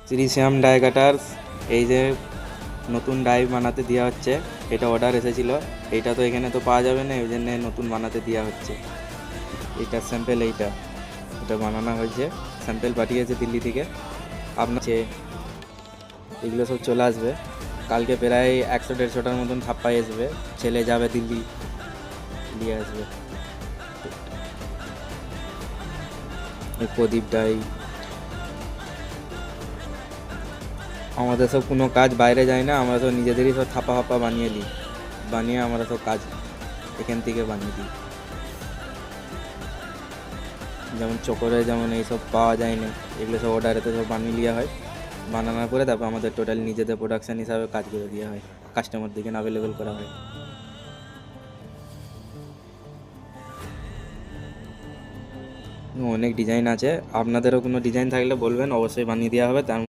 শ্রী শ্যাম die cutters, এই যে নতুন ডাই বানাতে দেওয়া হচ্ছে, এটা অর্ডার এসেছিল। এইটা তো এখানে তো পাওয়া যাবে না, ওই জন্য নতুন বানাতে দেওয়া হচ্ছে। এইটার স্যাম্পেল এটা বানানো হয়েছে, স্যাম্পেল পাঠিয়েছে দিল্লি থেকে। আপনার এগুলো সব চলে আসবে কালকে, প্রায় 100-150টার মতন ছাপ্পাই আসবে। ছেলে যাবে দিল্লি, দিয়ে আসবে। এই প্রদীপ ডাই, আমাদের সব কোনো কাজ বাইরে যায় না, আমরা সব নিজেদেরই সব থাপা ফাপা বানিয়ে নিই, বানিয়ে আমরা সব কাজ এখান থেকে বানিয়ে দিই। যেমন চকরে যেমন এইসব পাওয়া যায় না, এগুলো সব অর্ডারেতে সব বানিয়ে নেওয়া হয়। বানানোর পরে তারপর আমাদের টোটাল নিজেদের প্রোডাকশান হিসাবে কাজ করে দেওয়া হয়, কাস্টমার দিকে অ্যাভেলেবেল করা হয়। অনেক ডিজাইন আছে, আপনাদেরও কোনো ডিজাইন থাকলে বলবেন, অবশ্যই বানিয়ে দেওয়া হবে। তার